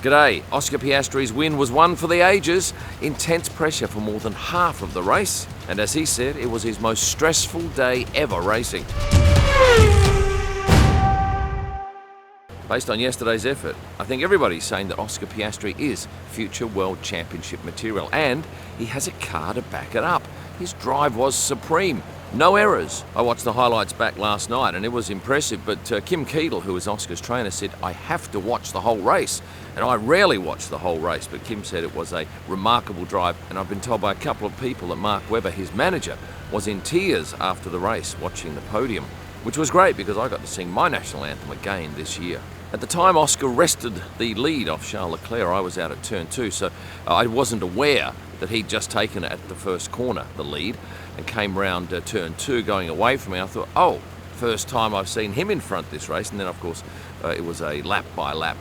G'day. Oscar Piastri's win was one for the ages. Intense pressure for more than half of the race. And as he said, it was his most stressful day ever racing. Based on yesterday's effort, I think everybody's saying that Oscar Piastri is future World Championship material, and he has a car to back it up. His drive was supreme. No errors. I watched the highlights back last night and it was impressive, but Kim Keedle, who is Oscar's trainer, said, I have to watch the whole race. And I rarely watch the whole race, but Kim said it was a remarkable drive. And I've been told by a couple of people that Mark Webber, his manager, was in tears after the race watching the podium, which was great because I got to sing my national anthem again this year. At the time Oscar wrested the lead off Charles Leclerc, I was out at turn 2, so I wasn't aware that he'd just taken it at the first corner, the lead, and came round turn 2 going away from me. I thought, oh, first time I've seen him in front this race. And then, of course, it was a lap-by-lap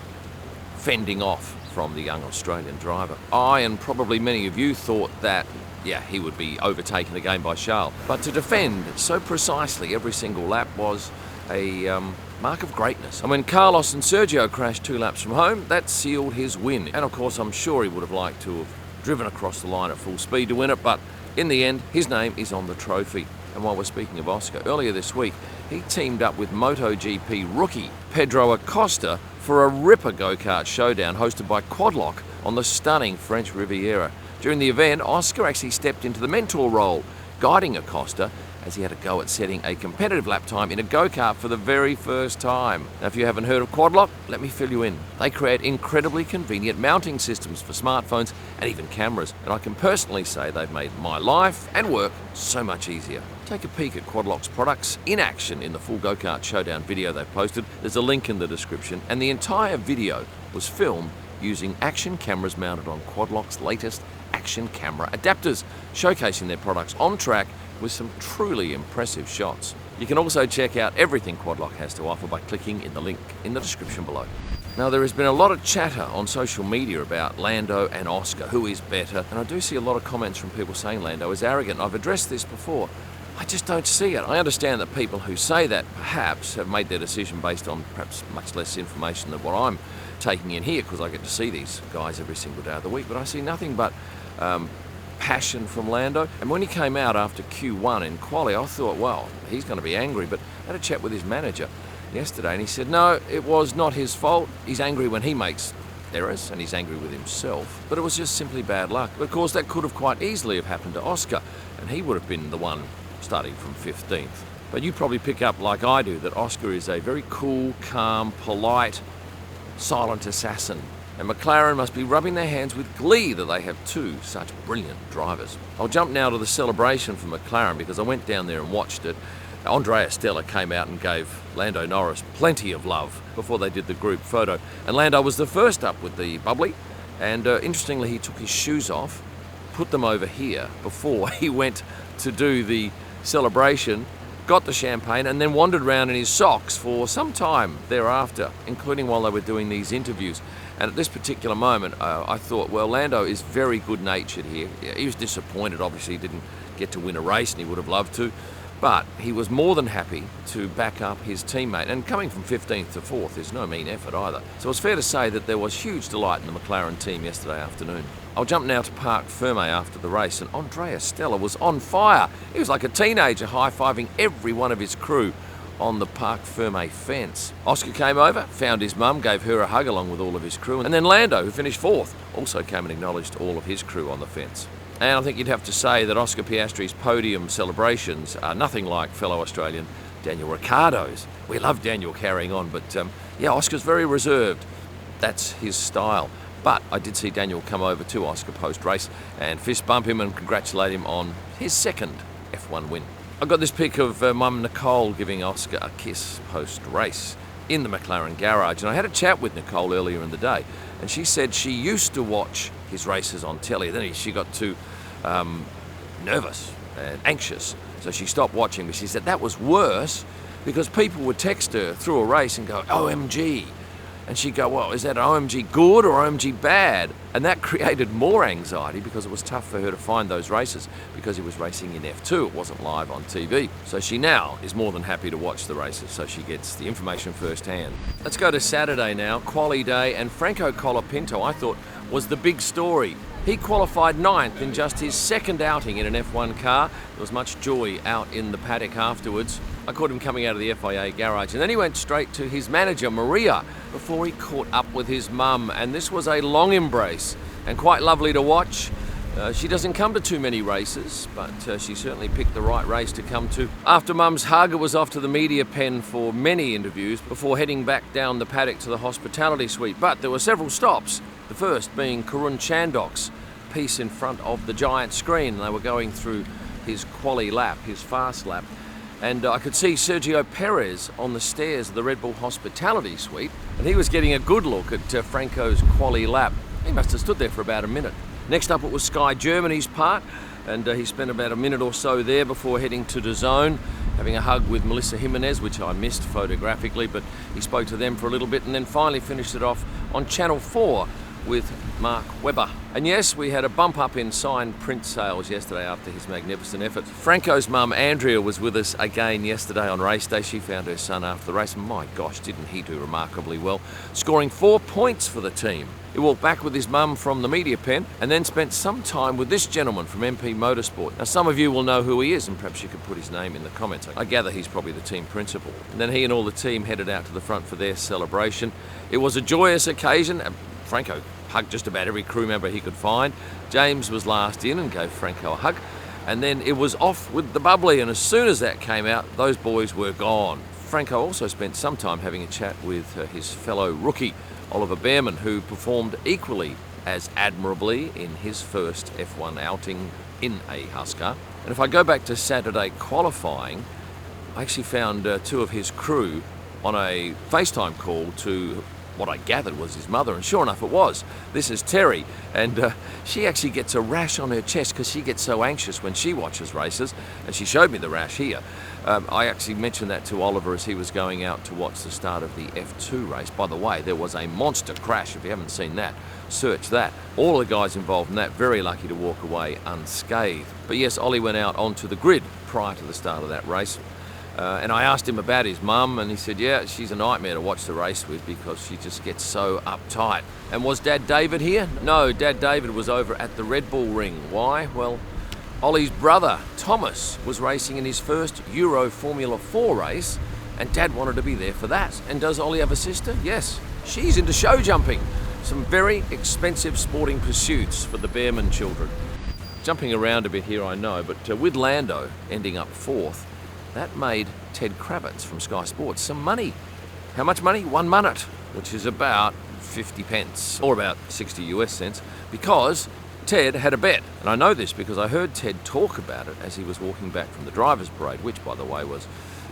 fending off from the young Australian driver. I and probably many of you thought that, yeah, he would be overtaken again by Charles. But to defend so precisely every single lap was a mark of greatness. And when Carlos and Sergio crashed 2 laps from home, that sealed his win. And of course, I'm sure he would have liked to have driven across the line at full speed to win it, but in the end, his name is on the trophy. And while we're speaking of Oscar, earlier this week, he teamed up with MotoGP rookie Pedro Acosta for a ripper go-kart showdown hosted by Quadlock on the stunning French Riviera. During the event, Oscar actually stepped into the mentor role, guiding Acosta as he had a go at setting a competitive lap time in a go-kart for the very first time. Now, if you haven't heard of Quadlock, let me fill you in. They create incredibly convenient mounting systems for smartphones and even cameras, and I can personally say they've made my life and work so much easier. Take a peek at Quadlock's products in action in the full go-kart showdown video they've posted. There's a link in the description, and the entire video was filmed using action cameras mounted on Quadlock's latest action camera adapters, showcasing their products on track with some truly impressive shots. You can also check out everything Quadlock has to offer by clicking in the link in the description below. Now, there has been a lot of chatter on social media about Lando and Oscar, who is better, and I do see a lot of comments from people saying Lando is arrogant. I've addressed this before. I just don't see it. I understand that people who say that perhaps have made their decision based on perhaps much less information than what I'm taking in here, because I get to see these guys every single day of the week, but I see nothing but passion from Lando. And when he came out after Q1 in quali, I thought, well, he's going to be angry, but I had a chat with his manager yesterday and he said, no, it was not his fault. He's angry when he makes errors and he's angry with himself, but it was just simply bad luck. Of course, that could have quite easily have happened to Oscar, and he would have been the one starting from 15th. But you probably pick up, like I do, that Oscar is a very cool, calm, polite, silent assassin. And Mclaren must be rubbing their hands with glee that they have 2 such brilliant drivers. I'll jump now to the celebration for Mclaren because I went down there and watched it. Andrea Stella came out and gave Lando Norris plenty of love before they did the group photo. And Lando was the first up with the bubbly. And interestingly, he took his shoes off, put them over here before he went to do the celebration, got the champagne, and then wandered around in his socks for some time thereafter, including while they were doing these interviews. And at this particular moment, I thought, well, Lando is very good-natured here. He was disappointed, obviously, he didn't get to win a race, and he would have loved to. But he was more than happy to back up his teammate. And coming from 15th to 4th is no mean effort either. So it's fair to say that there was huge delight in the Mclaren team yesterday afternoon. I'll jump now to Parc Ferme after the race, and Andrea Stella was on fire. He was like a teenager high-fiving every one of his crew on the Parc Ferme fence. Oscar came over, found his mum, gave her a hug along with all of his crew, and then Lando, who finished 4th, also came and acknowledged all of his crew on the fence. And I think you'd have to say that Oscar Piastri's podium celebrations are nothing like fellow Australian Daniel Ricciardo's. We love Daniel carrying on, but yeah, Oscar's very reserved. That's his style. But I did see Daniel come over to Oscar post-race and fist bump him and congratulate him on his 2nd F1 win. I got this pic of Mum Nicole giving Oscar a kiss post-race in the Mclaren garage, and I had a chat with Nicole earlier in the day, and she said she used to watch his races on telly. Then she got too nervous and anxious, so she stopped watching. But she said that was worse because people would text her through a race and go, OMG, And she'd go, well, is that OMG good or OMG bad? And that created more anxiety because it was tough for her to find those races because he was racing in F2. It wasn't live on TV. So she now is more than happy to watch the races, so she gets the information firsthand. Let's go to Saturday now, quali day, and Franco Colapinto, I thought, was the big story. He qualified 9th in just his second outing in an F1 car. There was much joy out in the paddock afterwards. I caught him coming out of the FIA garage, and then he went straight to his manager, Maria, before he caught up with his mum. And this was a long embrace and quite lovely to watch. She doesn't come to too many races, but she certainly picked the right race to come to. After Mum's hug, it was off to the media pen for many interviews before heading back down the paddock to the hospitality suite. But there were several stops, the first being Karun Chandok's piece in front of the giant screen. They were going through his quali lap, his fast lap. And I could see Sergio Perez on the stairs of the Red Bull hospitality suite, and he was getting a good look at Franco's quali lap. He must have stood there for about a minute. Next up it was Sky Germany's part, and he spent about a minute or so there before heading to DAZN, having a hug with Melissa Jimenez, which I missed photographically, but he spoke to them for a little bit and then finally finished it off on Channel 4 with Mark Webber. And yes, we had a bump up in signed print sales yesterday after his magnificent effort. Franco's mum, Andrea, was with us again yesterday on race day. She found her son after the race. My gosh, didn't he do remarkably well, scoring 4 points for the team. He walked back with his mum from the media pen and then spent some time with this gentleman from MP Motorsport. Now, some of you will know who he is, and perhaps you could put his name in the comments. I gather he's probably the team principal. And then he and all the team headed out to the front for their celebration. It was a joyous occasion. Franco hugged just about every crew member he could find. James was last in and gave Franco a hug. And then it was off with the bubbly, and as soon as that came out, those boys were gone. Franco also spent some time having a chat with his fellow rookie, Oliver Bearman, who performed equally as admirably in his first F1 outing in a Husker. And if I go back to Saturday qualifying, I actually found 2 of his crew on a FaceTime call to what I gathered was his mother, and sure enough it was. This is Terry, and she actually gets a rash on her chest because she gets so anxious when she watches races, and she showed me the rash here. I actually mentioned that to Oliver as he was going out to watch the start of the F2 race. By the way, there was a monster crash. If you haven't seen that, search that. All the guys involved in that very lucky to walk away unscathed. But yes, Ollie went out onto the grid prior to the start of that race. And I asked him about his mum, and he said, yeah, she's a nightmare to watch the race with because she just gets so uptight. And was Dad David here? No, Dad David was over at the Red Bull ring. Why? Well, Ollie's brother, Thomas, was racing in his first Euro Formula 4 race, and Dad wanted to be there for that. And does Ollie have a sister? Yes. She's into show jumping. Some very expensive sporting pursuits for the Bearman children. Jumping around a bit here, I know, but with Lando ending up 4th, that made Ted Kravitz from Sky Sports some money. How much money? 1 minute, which is about 50 pence, or about 60 US cents, because Ted had a bet. And I know this because I heard Ted talk about it as he was walking back from the drivers' parade, which, by the way, was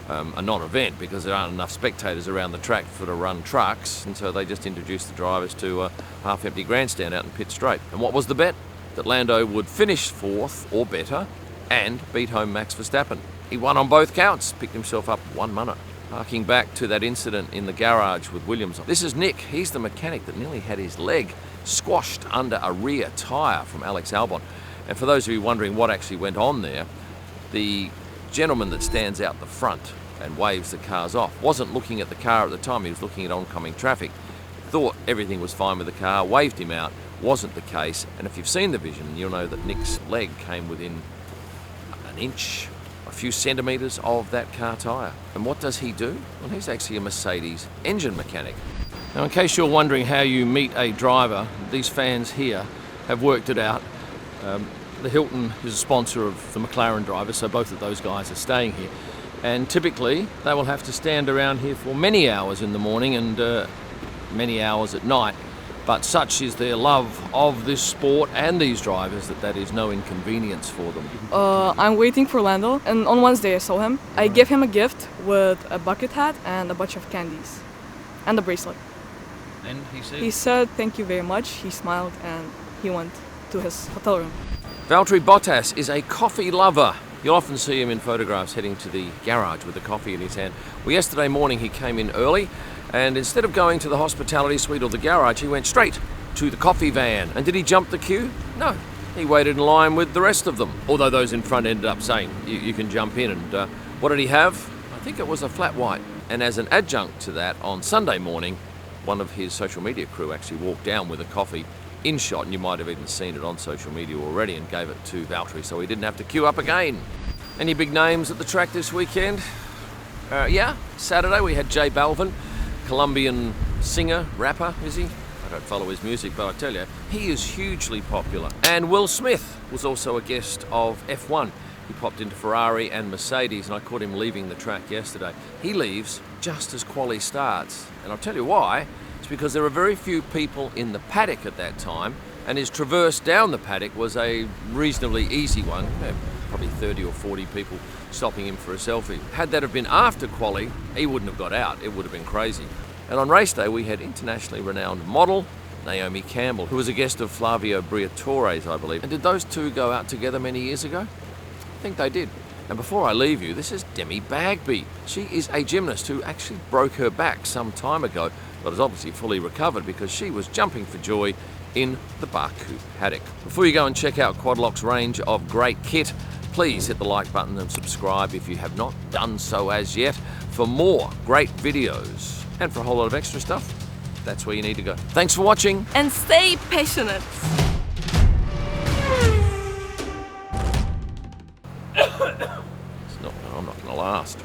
a non-event because there aren't enough spectators around the track for to run trucks, and so they just introduced the drivers to a half-empty grandstand out in pit straight. And what was the bet? That Lando would finish 4th or better and beat home Max Verstappen. He won on both counts, picked himself up 1 minute. Harking back to that incident in the garage with Williams. This is Nick. He's the mechanic that nearly had his leg squashed under a rear tyre from Alex Albon. And for those of you wondering what actually went on there, the gentleman that stands out the front and waves the cars off wasn't looking at the car at the time. He was looking at oncoming traffic. Thought everything was fine with the car, waved him out. Wasn't the case. And if you've seen the vision, you'll know that Nick's leg came within an inch, a few centimetres of that car tyre. And what does he do? Well, he's actually a Mercedes engine mechanic. Now, in case you're wondering how you meet a driver, these fans here have worked it out. The Hilton is a sponsor of the Mclaren drivers, so both of those guys are staying here. And typically, they will have to stand around here for many hours in the morning and many hours at night. But such is their love of this sport and these drivers that is no inconvenience for them. I'm waiting for Lando, and on Wednesday I saw him. I gave him a gift with a bucket hat and a bunch of candies and a bracelet. And he said thank you very much. He smiled and he went to his hotel room. Valtteri Bottas is a coffee lover. You'll often see him in photographs heading to the garage with a coffee in his hand. Well, yesterday morning he came in early And instead of going to the hospitality suite or the garage, he went straight to the coffee van. And did he jump the queue? No. He waited in line with the rest of them. Although those in front ended up saying, you can jump in. And what did he have? I think it was a flat white. And as an adjunct to that, on Sunday morning, one of his social media crew actually walked down with a coffee in shot, and you might have even seen it on social media already, and gave it to Valtteri so he didn't have to queue up again. Any big names at the track this weekend? Yeah, Saturday we had Balvin, Colombian singer, rapper, is he? I don't follow his music, but I tell you, he is hugely popular. And Will Smith was also a guest of F1. He popped into Ferrari and Mercedes, and I caught him leaving the track yesterday. He leaves just as quali starts, and I'll tell you why. It's because there are very few people in the paddock at that time, and his traverse down the paddock was a reasonably easy one. Probably 30 or 40 people stopping him for a selfie. Had that have been after quali, he wouldn't have got out. It would have been crazy. And on race day, we had internationally renowned model Naomi Campbell, who was a guest of Flavio Briatore's, I believe. And did those two go out together many years ago? I think they did. And before I leave you, this is Demi Bagby. She is a gymnast who actually broke her back some time ago, but is obviously fully recovered because she was jumping for joy in the Baku paddock. Before you go and check out Quadlock's range of great kit, please hit the like button and subscribe if you have not done so as yet for more great videos. And for a whole lot of extra stuff, that's where you need to go. Thanks for watching. And stay passionate. I'm not going to last.